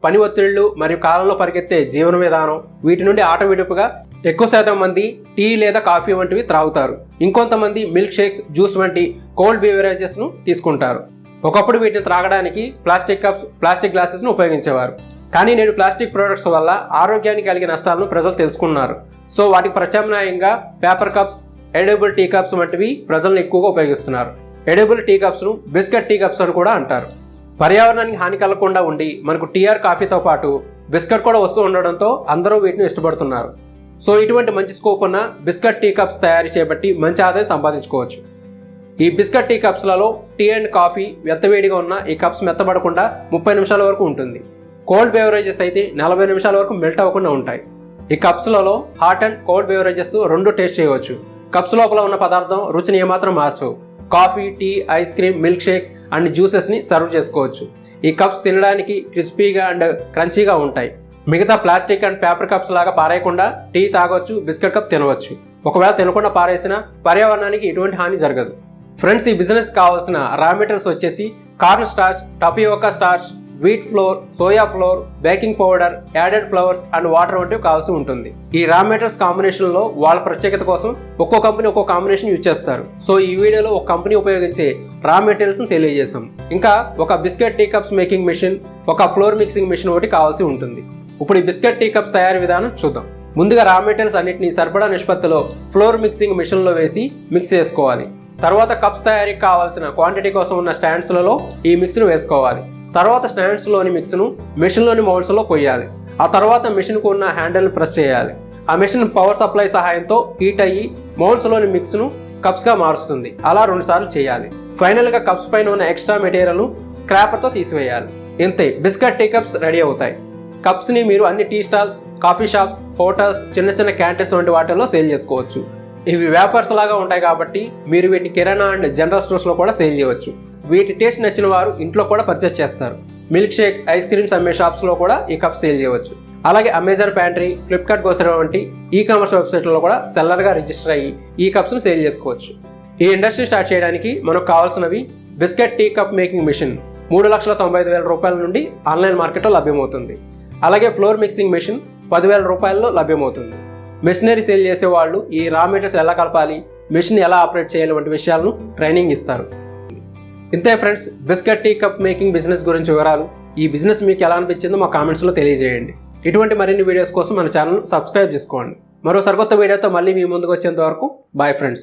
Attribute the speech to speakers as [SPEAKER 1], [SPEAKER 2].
[SPEAKER 1] పని ఒత్తిళ్లు మరియు కాలంలో పరిగెత్తే జీవన విధానం వీటి నుండి ఆటవిడుపుగా ఎక్కువ శాతం మంది టీ లేదా కాఫీ వంటివి త్రాగుతారు. ఇంకొంతమంది మిల్క్ షేక్స్, జ్యూస్ వంటి కోల్డ్ బీవరేజెస్ను తీసుకుంటారు. ఒకప్పుడు వీటిని త్రాగడానికి ప్లాస్టిక్ కప్స్, ప్లాస్టిక్ గ్లాసెస్ను ఉపయోగించేవారు. కానీ నేడు ప్లాస్టిక్ ప్రొడక్ట్స్ వల్ల ఆరోగ్యానికి కలిగే నష్టాలను ప్రజలు తెలుసుకున్నారు. సో వాటికి ప్రత్యామ్నాయంగా paper cups, edible tea cups వంటివి ప్రజలను ఎక్కువగా ఉపయోగిస్తున్నారు. ఎడిబుల్ టీ కప్స్ను బిస్కెట్ టీ కప్స్ అని కూడా అంటారు. పర్యావరణానికి హాని కలగకుండా ఉండి మనకు టీ ఆర్ కాఫీతో పాటు బిస్కెట్ కూడా వస్తూ ఉండడంతో అందరూ వీటిని ఇష్టపడుతున్నారు. సో ఇటువంటి మంచి స్కోప్ ఉన్న బిస్కెట్ టీ కప్స్ తయారు చేయబట్టి మంచి ఆదాయం సంపాదించుకోవచ్చు. ఈ బిస్కెట్ టీ కప్స్లలో టీ అండ్ కాఫీ వెత్తవేడిగా ఉన్న ఈ కప్స్ మెత్తబడకుండా 30 నిమిషాల వరకు ఉంటుంది. కోల్డ్ బెవరేజెస్ అయితే 40 నిమిషాల వరకు మెల్ట్ అవ్వకుండా ఉంటాయి. ఈ కప్స్లలో హాట్ అండ్ కోల్డ్ బెవరేజెస్ రెండు టేస్ట్ చేయవచ్చు. కప్స్ లోపల ఉన్న పదార్థం రుచిని ఏమాత్రం మార్చవు. Coffee, tea, ice cream, milk shakes and జ్యూసెస్ని సర్వ్ చేసుకోవచ్చు. ఈ కప్స్ తినడానికి క్రిస్పీగా అండ్ క్రంచీగా ఉంటాయి. మిగతా ప్లాస్టిక్ అండ్ పేపర్ కప్స్ లాగా పారేయకుండా టీ తాగొచ్చు, బిస్కెట్ కప్ తినవచ్చు. ఒకవేళ తినకుండా పారేసినా పర్యావరణానికి ఎటువంటి హాని జరగదు. ఫ్రెండ్స్, ఈ బిజినెస్ కావాల్సిన రా మెటీరియల్స్ వచ్చేసి corn starch, tapioca starch, wheat flour, soya floor, baking powder, added flowers and water వంటివి కావాల్సి ఉంటుంది. ఈ రా మెటీరియల్స్ కాంబినేషన్లో వాళ్ళ ప్రత్యేకత కోసం ఒక్కో కంపెనీ ఒక్కో కాంబినేషన్ యూజ్ చేస్తారు. సో ఈ వీడియోలో ఒక కంపెనీ ఉపయోగించే రా మెటీరియల్స్ని తెలియజేసాం. ఇంకా ఒక biscuit tea cups making machine, ఒక ఫ్లోర్ మిక్సింగ్ మెషిన్ ఒకటి కావాల్సి ఉంటుంది. ఇప్పుడు ఈ బిస్కెట్ టీ కప్స్ తయారీ విధానం చూద్దాం. ముందుగా రా మెటీరియల్స్ అన్నింటినీ సరిపడా నిష్పత్తిలో ఫ్లోర్ మిక్సింగ్ మెషిన్లో వేసి మిక్స్ చేసుకోవాలి. తర్వాత కప్స్ తయారీకి కావాల్సిన క్వాంటిటీ కోసం ఉన్న స్టాండ్స్లలో ఈ మిక్స్ను వేసుకోవాలి. తర్వాత స్టాండ్స్లోని మిక్స్ను మెషిన్లోని మౌల్డ్స్లో పోయాలి. ఆ తర్వాత మెషిన్కు ఉన్న హ్యాండిల్ని ప్రెస్ చేయాలి. ఆ మెషిన్ పవర్ సప్లై సహాయంతో హీట్ అయ్యి మౌల్డ్స్లోని మిక్స్ను కప్స్గా మారుస్తుంది. అలా 2 సార్లు చేయాలి. ఫైనల్గా కప్స్ పైన ఉన్న ఎక్స్ట్రా మెటీరియల్ను స్క్రాపర్తో తీసివేయాలి. ఇంతే, బిస్కెట్ టీ కప్స్ రెడీ అవుతాయి. కప్స్ని మీరు అన్ని tea stalls, coffee shops, hotels, చిన్న చిన్న క్యాంటీన్స్ వంటి వాటిల్లో సేల్ చేసుకోవచ్చు. ఇవి వేపర్స్ లాగా ఉంటాయి కాబట్టి మీరు వీటిని కిరాణా అండ్ జనరల్ స్టోర్స్లో కూడా సేల్ చేయవచ్చు. వీటి టేస్ట్ నచ్చిన వారు ఇంట్లో కూడా పర్చేస్ చేస్తారు. మిల్క్ షేక్స్, ఐస్ క్రీమ్స్ అమ్మే షాప్స్లో కూడా ఈ కప్స్ సేల్ చేయవచ్చు. అలాగే అమెజాన్ ప్యాంట్రీ, ఫ్లిప్కార్ట్ గ్రోసరీ వంటి ఈ కామర్స్ వెబ్సైట్లలో కూడా సెల్లర్గా రిజిస్టర్ అయ్యి ఈ కప్స్ను సేల్ చేసుకోవచ్చు. ఈ ఇండస్ట్రీ స్టార్ట్ చేయడానికి మనకు కావాల్సినవి biscuit tea cup making machine 3,95,000 రూపాయల నుండి ఆన్లైన్ మార్కెట్లో లభ్యమవుతుంది. అలాగే ఫ్లోర్ మిక్సింగ్ మెషిన్ 10,000 రూపాయల్లో లభ్యమవుతుంది. మెషినరీ సేల్ చేసే వాళ్ళు ఈ రా మెటీరియల్స్ ఎలా కలపాలి, మెషిన్ ఎలా ఆపరేట్ చేయాలి వంటి విషయాలను ట్రైనింగ్ ఇస్తారు. ఇంతే friends, biscuit tea cup making business గురించి వివరాలు. ఈ బిజినెస్ మీకు ఎలా అనిపించిందో మా కామెంట్స్లో తెలియజేయండి. ఇటువంటి మరిన్ని వీడియోస్ కోసం మన ఛానల్ సబ్స్క్రైబ్ చేసుకోండి. మరో సరికొత్త వీడియోతో మళ్ళీ మీ ముందుకు వచ్చేంత వరకు బాయ్ ఫ్రెండ్స్.